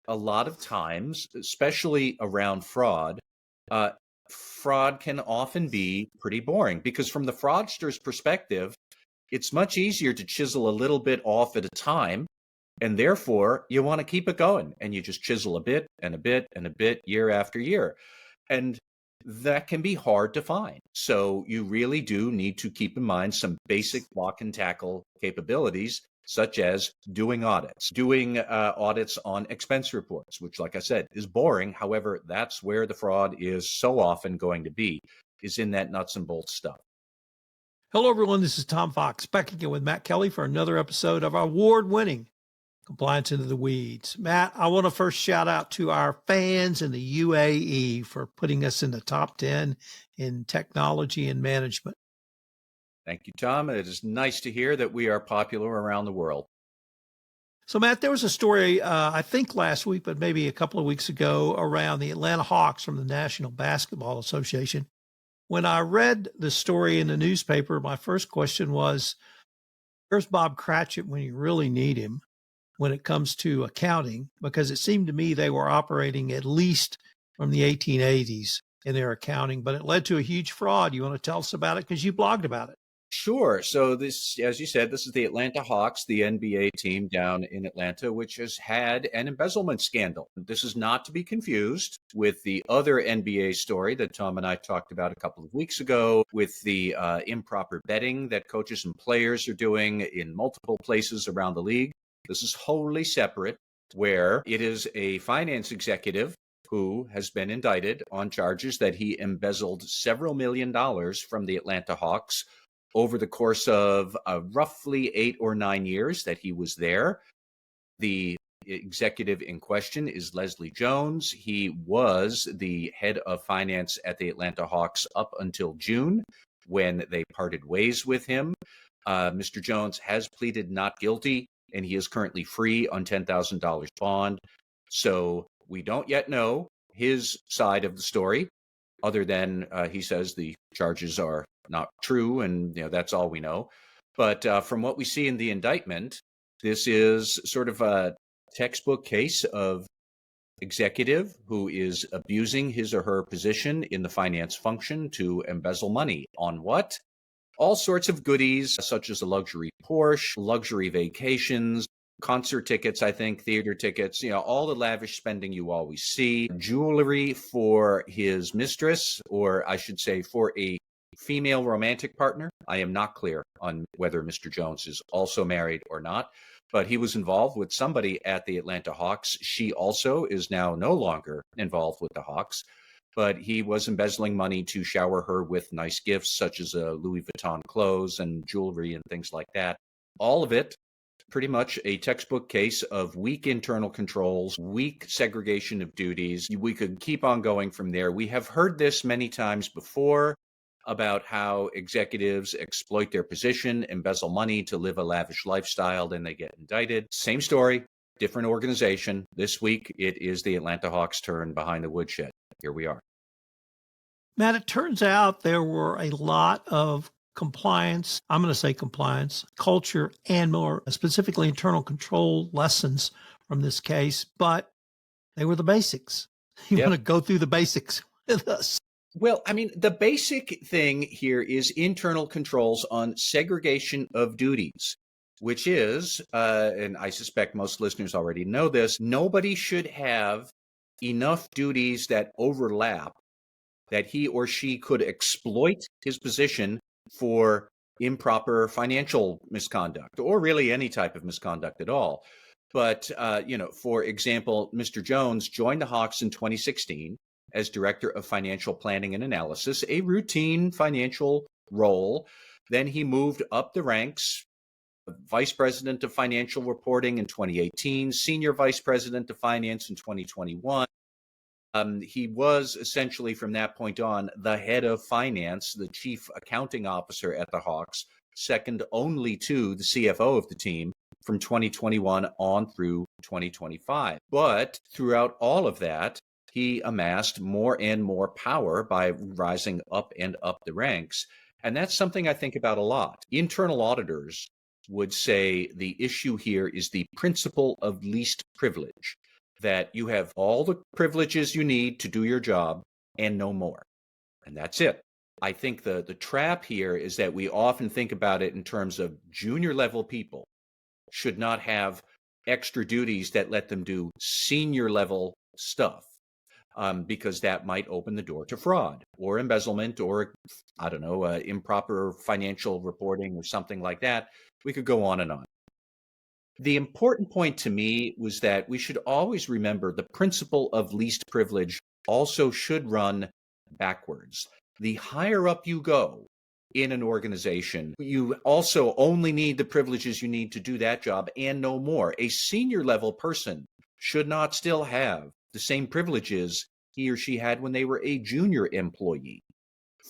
a lot of times, especially around fraud, uh, fraud can often be pretty boring because from the fraudster's perspective, it's much easier to chisel a little bit off at a time. And therefore, you want to keep it going and you just chisel a bit and a bit and a bit year after year. And that can be hard to find. So you really do need to keep in mind some basic block and tackle capabilities, such as doing audits on expense reports, which, like I said, is boring. However, that's where the fraud is so often going to be, is in that nuts and bolts stuff. Hello, everyone. This is Tom Fox back again with Matt Kelly for another episode of our award-winning Compliance Into the Weeds. Matt, I want to first shout out to our fans in the UAE for putting us in the top 10 in technology and management. Thank you, Tom. It is nice to hear that we are popular around the world. So, Matt, there was a story, I think last week, but maybe a couple of weeks ago, around the Atlanta Hawks from the National Basketball Association. When I read the story in the newspaper, my first question was, where's Bob Cratchit when you really need him when it comes to accounting? Because it seemed to me they were operating at least from the 1880s in their accounting, but it led to a huge fraud. You want to tell us about it? Because you blogged about it. Sure. So this, as you said, this is the Atlanta Hawks, the NBA team down in Atlanta, which has had an embezzlement scandal. This is not to be confused with the other NBA story that Tom and I talked about a couple of weeks ago with the improper betting that coaches and players are doing in multiple places around the league. This is wholly separate, where it is a finance executive who has been indicted on charges that he embezzled several $1 million from the Atlanta Hawks over the course of roughly 8 or 9 years that he was there. The executive in question is Leslie Jones. He was the head of finance at the Atlanta Hawks up until June when they parted ways with him. Mr. Jones has pleaded not guilty, and he is currently free on $10,000 bond. So we don't yet know his side of the story, other than he says the charges are not true, and that's all we know. But from what we see in the indictment, this is sort of a textbook case of executive who is abusing his or her position in the finance function to embezzle money on what? All sorts of goodies, such as a luxury Porsche, luxury vacations, concert tickets, I think, theater tickets, all the lavish spending you always see, jewelry for his mistress, or I should say for a female romantic partner. I am not clear on whether Mr. Jones is also married or not, but he was involved with somebody at the Atlanta Hawks. She also is now no longer involved with the Hawks, but he was embezzling money to shower her with nice gifts, such as Louis Vuitton clothes and jewelry and things like that. All of it pretty much a textbook case of weak internal controls, weak segregation of duties. We could keep on going from there. We have heard this many times before about how executives exploit their position, embezzle money to live a lavish lifestyle, then they get indicted. Same story, different organization. This week, it is the Atlanta Hawks' turn behind the woodshed. Here we are. Matt, it turns out there were a lot of compliance, I'm going to say compliance, culture, and more specifically internal control lessons from this case, but they were the basics. You want to go through the basics with us? Well, I mean, the basic thing here is internal controls on segregation of duties, which is, and I suspect most listeners already know this, nobody should have enough duties that overlap that he or she could exploit his position for improper financial misconduct, or really any type of misconduct at all. But, for example, Mr. Jones joined the Hawks in 2016 as Director of Financial Planning and Analysis, a routine financial role. Then he moved up the ranks, Vice President of Financial Reporting in 2018, Senior Vice President of Finance in 2021. He was essentially, from that point on, the head of finance, the chief accounting officer at the Hawks, second only to the CFO of the team from 2021 on through 2025. But throughout all of that, he amassed more and more power by rising up and up the ranks. And that's something I think about a lot. Internal auditors would say the issue here is the principle of least privilege. that you have all the privileges you need to do your job and no more. And that's it. I think the trap here is that we often think about it in terms of junior level people should not have extra duties that let them do senior level stuff, because that might open the door to fraud or embezzlement or, I don't know, improper financial reporting or something like that. We could go on and on. The important point to me was that we should always remember the principle of least privilege also should run backwards. The higher up you go in an organization, you also only need the privileges you need to do that job and no more. A senior level person should not still have the same privileges he or she had when they were a junior employee.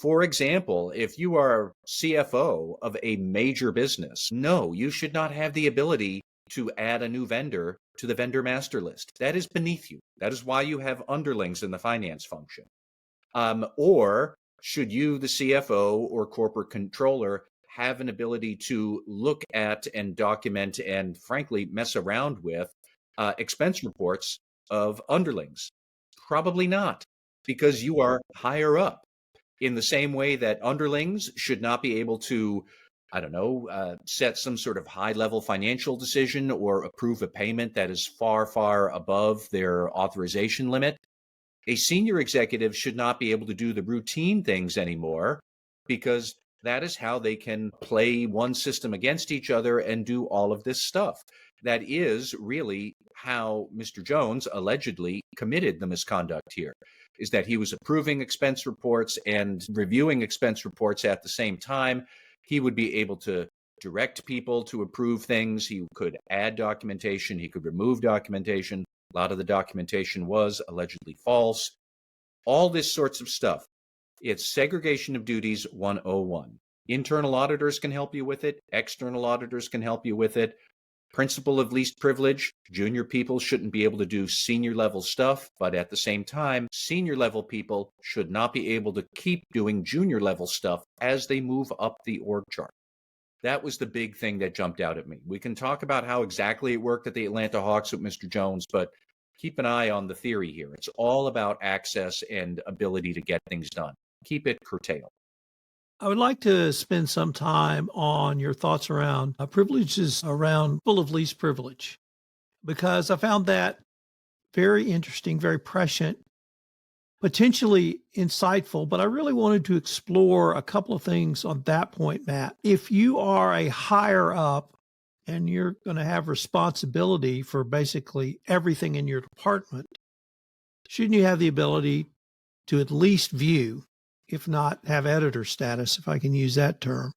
For example, if you are CFO of a major business, no, you should not have the ability to add a new vendor to the vendor master list. That is beneath you. That is why you have underlings in the finance function. Or should you, the CFO or corporate controller, have an ability to look at and document and, frankly, mess around with expense reports of underlings? Probably not, because you are higher up. In the same way that underlings should not be able to, I don't know, set some sort of high-level financial decision or approve a payment that is far, far above their authorization limit, a senior executive should not be able to do the routine things anymore, because that is how they can play one system against each other and do all of this stuff. That is really how Mr. Jones allegedly committed the misconduct here, is that he was approving expense reports and reviewing expense reports at the same time. He would be able to direct people to approve things. He could add documentation. He could remove documentation. A lot of the documentation was allegedly false. All this sorts of stuff. It's segregation of duties 101. Internal auditors can help you with it. External auditors can help you with it. Principle of least privilege. Junior people shouldn't be able to do senior level stuff, but at the same time, senior level people should not be able to keep doing junior level stuff as they move up the org chart. That was the big thing that jumped out at me. We can talk about how exactly it worked at the Atlanta Hawks with Mr. Jones, but keep an eye on the theory here. It's all about access and ability to get things done. Keep it curtailed. I would like to spend some time on your thoughts around privileges around full of least privilege, because I found that very interesting, very prescient, potentially insightful, but I really wanted to explore a couple of things on that point, Matt. If you are a higher up and you're going to have responsibility for basically everything in your department, shouldn't you have the ability to at least view, if not have editor status, if I can use that term?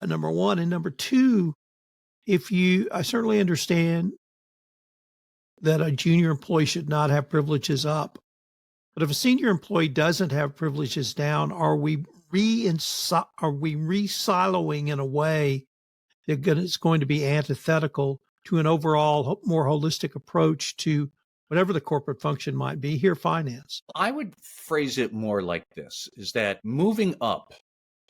Number one. And number two, I certainly understand that a junior employee should not have privileges up. But if a senior employee doesn't have privileges down, are we re-siloing in a way that is going to be antithetical to an overall more holistic approach to whatever the corporate function might be, here finance? I would phrase it more like this, is that moving up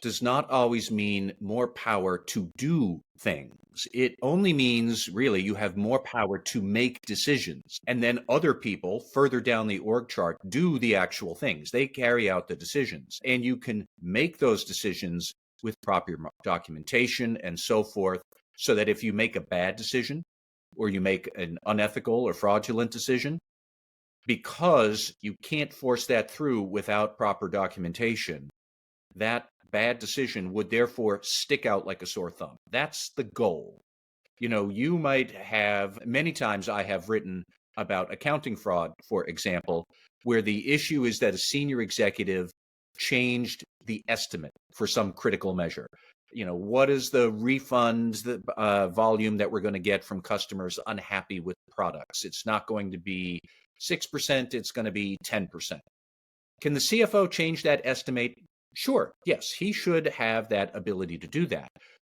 does not always mean more power to do things. It only means really you have more power to make decisions. And then other people further down the org chart do the actual things. They carry out the decisions. And you can make those decisions with proper documentation and so forth, so that if you make a bad decision or you make an unethical or fraudulent decision, because you can't force that through without proper documentation, that bad decision would therefore stick out like a sore thumb. That's the goal. You might have, many times I have written about accounting fraud, for example, where the issue is that a senior executive changed the estimate for some critical measure. What is the refunds, the volume that we're going to get from customers unhappy with products? It's not going to be 6%, it's going to be 10%. Can the CFO change that estimate? Sure, yes, he should have that ability to do that.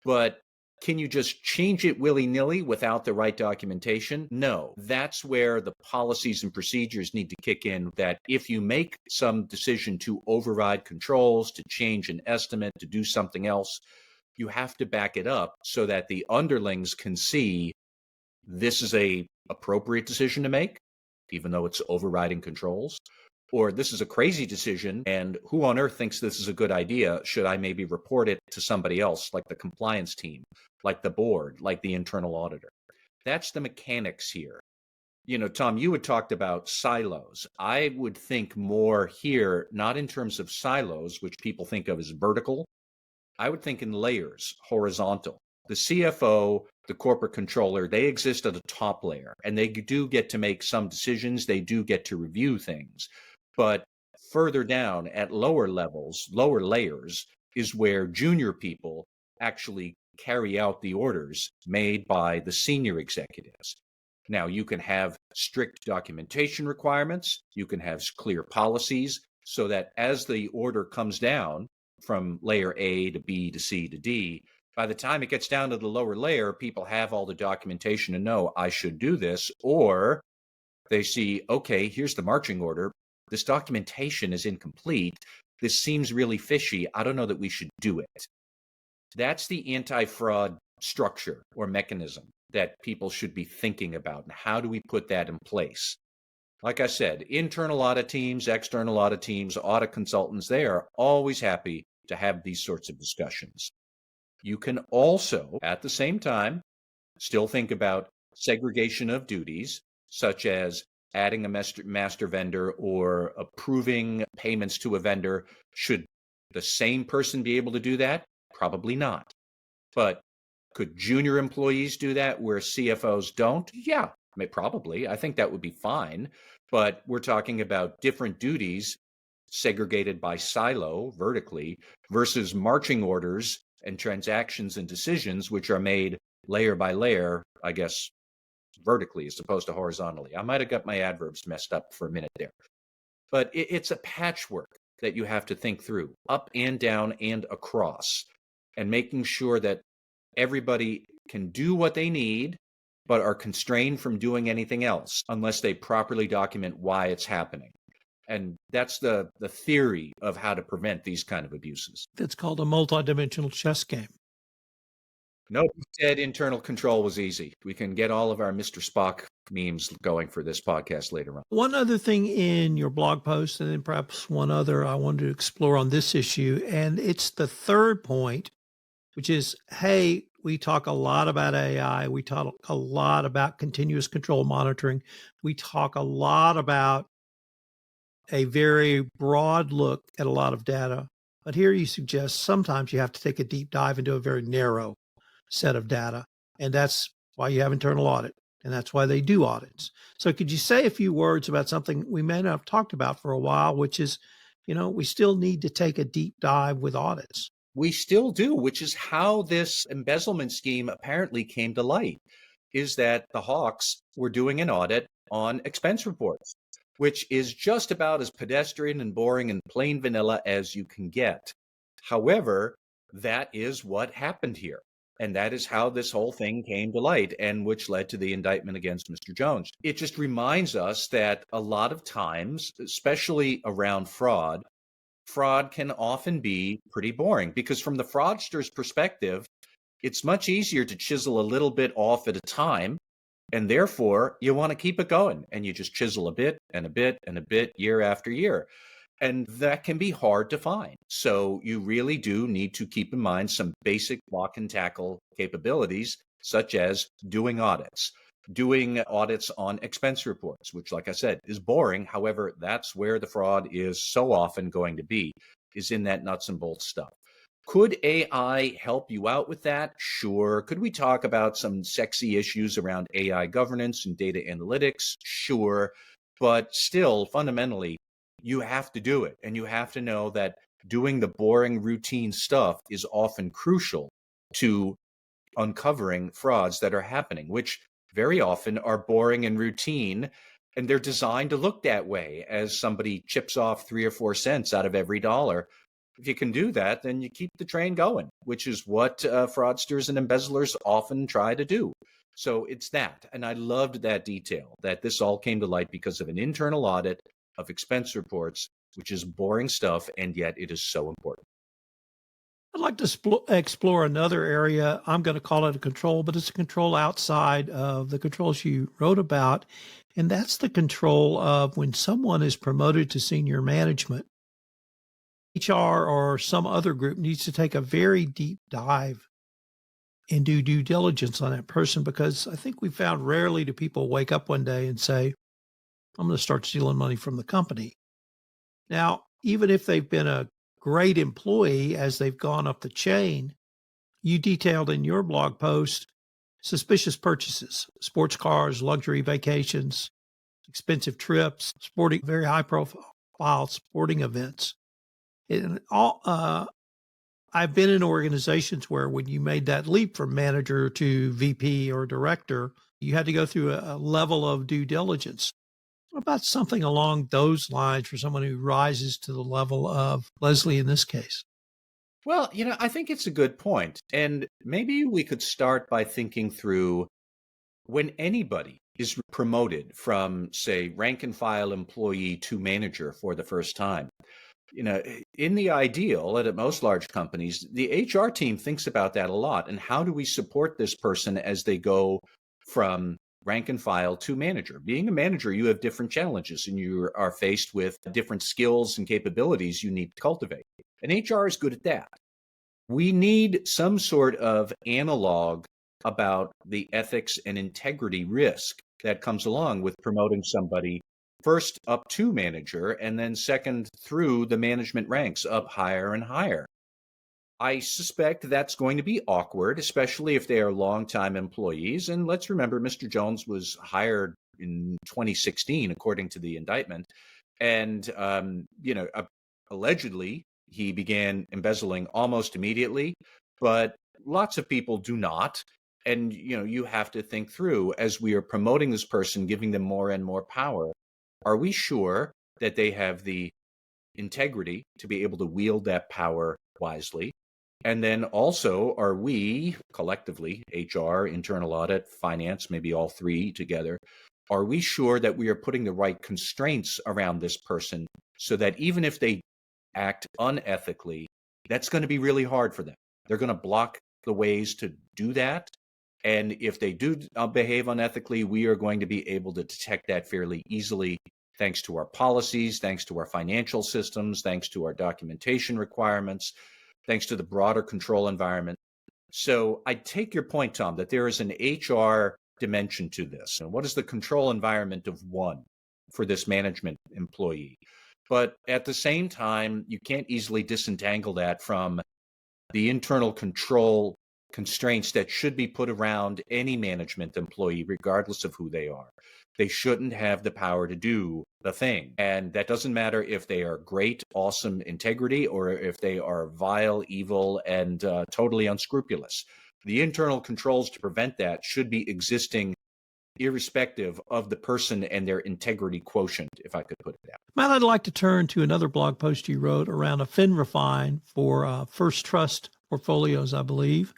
But can you just change it willy-nilly without the right documentation? No. That's where the policies and procedures need to kick in, that if you make some decision to override controls, to change an estimate, to do something else, you have to back it up so that the underlings can see this is a appropriate decision to make. even though it's overriding controls? Or this is a crazy decision, and who on earth thinks this is a good idea? Should I maybe report it to somebody else, like the compliance team, like the board, like the internal auditor? That's the mechanics here. Tom, you had talked about silos. I would think more here, not in terms of silos, which people think of as vertical. I would think in layers, horizontal. The CFO, the corporate controller, they exist at a top layer, and they do get to make some decisions. They do get to review things. But further down at lower levels, lower layers, is where junior people actually carry out the orders made by the senior executives. Now, you can have strict documentation requirements. You can have clear policies so that as the order comes down from layer A to B to C to D, by the time it gets down to the lower layer, people have all the documentation to know I should do this, or they see, okay, here's the marching order. This documentation is incomplete. This seems really fishy. I don't know that we should do it. That's the anti-fraud structure or mechanism that people should be thinking about. And how do we put that in place? Like I said, internal audit teams, external audit teams, audit consultants, they are always happy to have these sorts of discussions. You can also, at the same time, still think about segregation of duties, such as adding a master vendor or approving payments to a vendor. Should the same person be able to do that? Probably not. But could junior employees do that where CFOs don't? Yeah, probably. I think that would be fine. But we're talking about different duties segregated by silo vertically versus marching orders and transactions and decisions, which are made layer by layer, I guess, vertically as opposed to horizontally. I might have got my adverbs messed up for a minute there. But it's a patchwork that you have to think through, up and down and across, and making sure that everybody can do what they need, but are constrained from doing anything else unless they properly document why it's happening. And that's the theory of how to prevent these kind of abuses. That's called a multidimensional chess game. No, said internal control was easy. We can get all of our Mr. Spock memes going for this podcast later on. One other thing in your blog post, and then perhaps one other I wanted to explore on this issue, and it's the third point, which is, hey, we talk a lot about AI. We talk a lot about continuous control monitoring. We talk a lot about a very broad look at a lot of data. But here you suggest sometimes you have to take a deep dive into a very narrow set of data. And that's why you have internal audit. And that's why they do audits. So could you say a few words about something we may not have talked about for a while, which is, we still need to take a deep dive with audits? We still do, which is how this embezzlement scheme apparently came to light, is that the Hawks were doing an audit on expense reports, which is just about as pedestrian and boring and plain vanilla as you can get. However, that is what happened here. And that is how this whole thing came to light, and which led to the indictment against Mr. Jones. It just reminds us that a lot of times, especially around fraud can often be pretty boring, because from the fraudster's perspective, it's much easier to chisel a little bit off at a time. And therefore, you want to keep it going, and you just chisel a bit and a bit and a bit year after year. And that can be hard to find. So you really do need to keep in mind some basic block and tackle capabilities, such as doing audits on expense reports, which, like I said, is boring. However, that's where the fraud is so often going to be, is in that nuts and bolts stuff. Could AI help you out with that? Sure. Could we talk about some sexy issues around AI governance and data analytics? Sure. But still, fundamentally, you have to do it. And you have to know that doing the boring routine stuff is often crucial to uncovering frauds that are happening, which very often are boring and routine. And they're designed to look that way, as somebody chips off 3 or 4 cents out of every dollar. If you can do that, then you keep the train going, which is what fraudsters and embezzlers often try to do. So it's that. And I loved that detail, that this all came to light because of an internal audit of expense reports, which is boring stuff, and yet it is so important. I'd like to explore another area. I'm going to call it a control, but it's a control outside of the controls you wrote about. And that's the control of when someone is promoted to senior management. HR or some other group needs to take a very deep dive and do due diligence on that person, because I think we found rarely do people wake up one day and say, I'm going to start stealing money from the company. Now, even if they've been a great employee as they've gone up the chain, you detailed in your blog post suspicious purchases, sports cars, luxury vacations, expensive trips, sporting, very high profile sporting events. And I've been in organizations where when you made that leap from manager to VP or director, you had to go through a level of due diligence. What about something along those lines for someone who rises to the level of Leslie in this case? Well, I think it's a good point. And maybe we could start by thinking through when anybody is promoted from, say, rank and file employee to manager for the first time. In the ideal, and at most large companies, the HR team thinks about that a lot. And how do we support this person as they go from rank and file to manager? Being a manager, you have different challenges and you are faced with different skills and capabilities you need to cultivate. And HR is good at that. We need some sort of analog about the ethics and integrity risk that comes along with promoting somebody first up to manager and then second through the management ranks up higher and higher. I suspect that's going to be awkward, especially if they are longtime employees. And let's remember, Mr. Jones was hired in 2016, according to the indictment. And, allegedly, he began embezzling almost immediately, but lots of people do not. And, you have to think through, as we are promoting this person, giving them more and more power, are we sure that they have the integrity to be able to wield that power wisely? And then also, are we collectively, HR, internal audit, finance, maybe all three together, are we sure that we are putting the right constraints around this person so that even if they act unethically, that's going to be really hard for them? They're going to block the ways to do that. And if they do behave unethically, we are going to be able to detect that fairly easily, thanks to our policies, thanks to our financial systems, thanks to our documentation requirements, thanks to the broader control environment. So I take your point, Tom, that there is an HR dimension to this. And what is the control environment of one for this management employee? But at the same time, you can't easily disentangle that from the internal control constraints that should be put around any management employee, regardless of who they are. They shouldn't have the power to do the thing. And that doesn't matter if they are great, awesome integrity, or if they are vile, evil, and totally unscrupulous. The internal controls to prevent that should be existing irrespective of the person and their integrity quotient, if I could put it that way. Matt, I'd like to turn to another blog post you wrote around a FINRA fine for First Trust portfolios, I believe.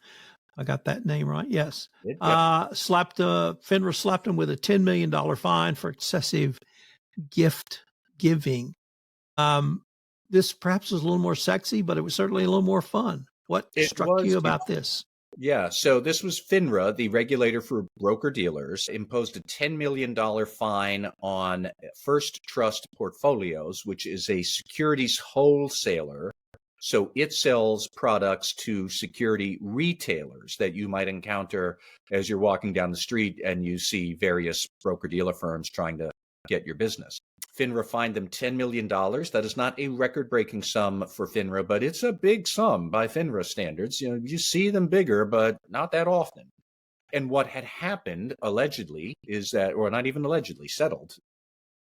I got that name right. Yes. Yep. FINRA slapped him with a $10 million fine for excessive gift giving. This perhaps was a little more sexy, but it was certainly a little more fun. What struck you about this? Yeah, so this was FINRA, the regulator for broker-dealers, imposed a $10 million fine on First Trust Portfolios, which is a securities wholesaler. So it sells products to security retailers that you might encounter as you're walking down the street and you see various broker-dealer firms trying to get your business. FINRA fined them $10 million. That is not a record-breaking sum for FINRA, but it's a big sum by FINRA standards. You see them bigger, but not that often. And what had happened, allegedly, is that, or not even allegedly, settled.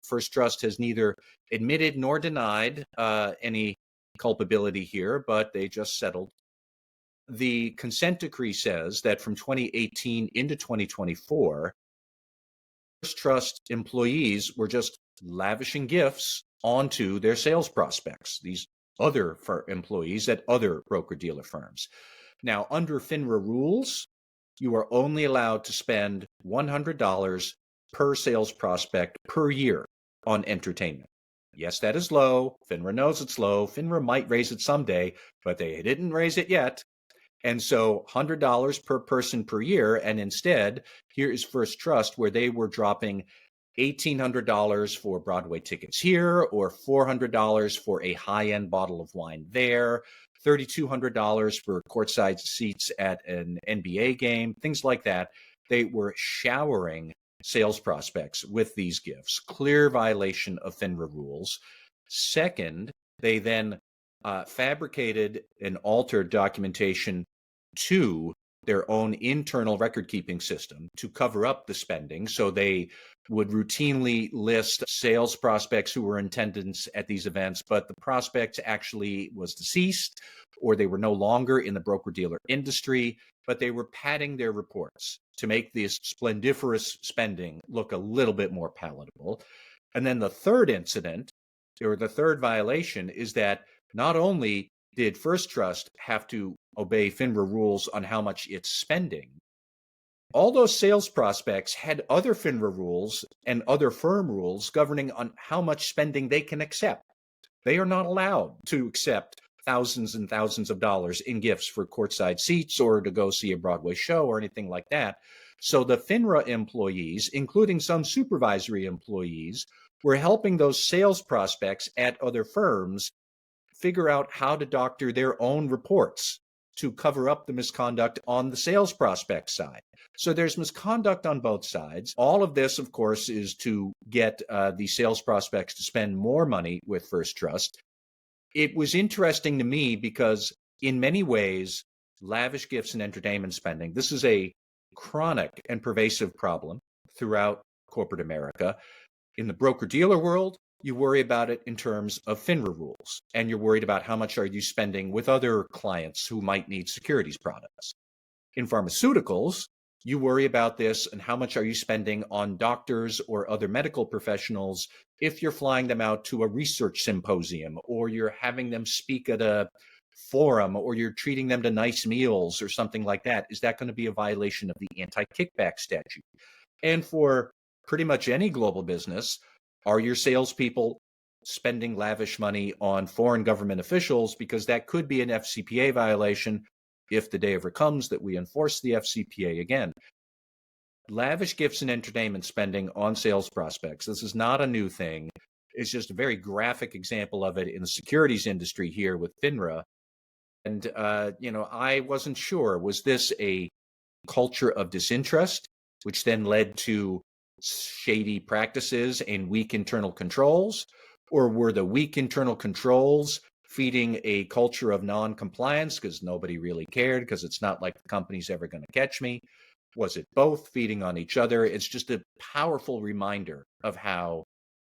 First Trust has neither admitted nor denied any culpability here, but they just settled. The consent decree says that from 2018 into 2024, First Trust employees were just lavishing gifts onto their sales prospects, these other employees at other broker-dealer firms. Now, under FINRA rules, you are only allowed to spend $100 per sales prospect per year on entertainment. Yes, that is low. FINRA knows it's low. FINRA might raise it someday, but they didn't raise it yet. And so $100 per person per year. And instead, here is First Trust, where they were dropping $1,800 for Broadway tickets here, or $400 for a high-end bottle of wine there, $3,200 for courtside seats at an NBA game, things like that. They were showering sales prospects with these gifts. Clear violation of FINRA rules. Second, they then fabricated and altered documentation to their own internal record keeping system to cover up the spending. So they would routinely list sales prospects who were in attendance at these events, but the prospect actually was deceased or they were no longer in the broker-dealer industry, but they were padding their reports to make this splendiferous spending look a little bit more palatable. And then the third incident, or the third violation, is that not only did First Trust have to obey FINRA rules on how much it's spending, all those sales prospects had other FINRA rules and other firm rules governing on how much spending they can accept. They are not allowed to accept thousands and thousands of dollars in gifts for courtside seats or to go see a Broadway show or anything like that. So the FINRA employees, including some supervisory employees, were helping those sales prospects at other firms figure out how to doctor their own reports to cover up the misconduct on the sales prospect side. So there's misconduct on both sides. All of this, of course, is to get the sales prospects to spend more money with First Trust. It was interesting to me because in many ways, lavish gifts and entertainment spending, this is a chronic and pervasive problem throughout corporate America. In the broker-dealer world, you worry about it in terms of FINRA rules, and you're worried about how much are you spending with other clients who might need securities products. In pharmaceuticals, you worry about this and how much are you spending on doctors or other medical professionals if you're flying them out to a research symposium, or you're having them speak at a forum, or you're treating them to nice meals or something like that. Is that going to be a violation of the anti-kickback statute? And for pretty much any global business, are your salespeople spending lavish money on foreign government officials? Because that could be an FCPA violation if the day ever comes that we enforce the FCPA again. Lavish gifts and entertainment spending on sales prospects, this is not a new thing. It's just a very graphic example of it in the securities industry here with FINRA. And, I wasn't sure, was this a culture of disinterest, which then led to shady practices and weak internal controls? Or were the weak internal controls feeding a culture of non-compliance because nobody really cared because it's not like the company's ever going to catch me? Was it both feeding on each other? It's just a powerful reminder of how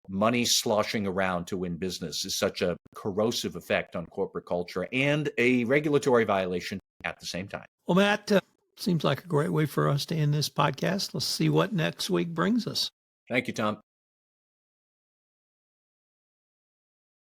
money sloshing around to win business is such a corrosive effect on corporate culture and a regulatory violation at the same time. Well, Matt, seems like a great way for us to end this podcast. Let's see what next week brings us. Thank you, Tom.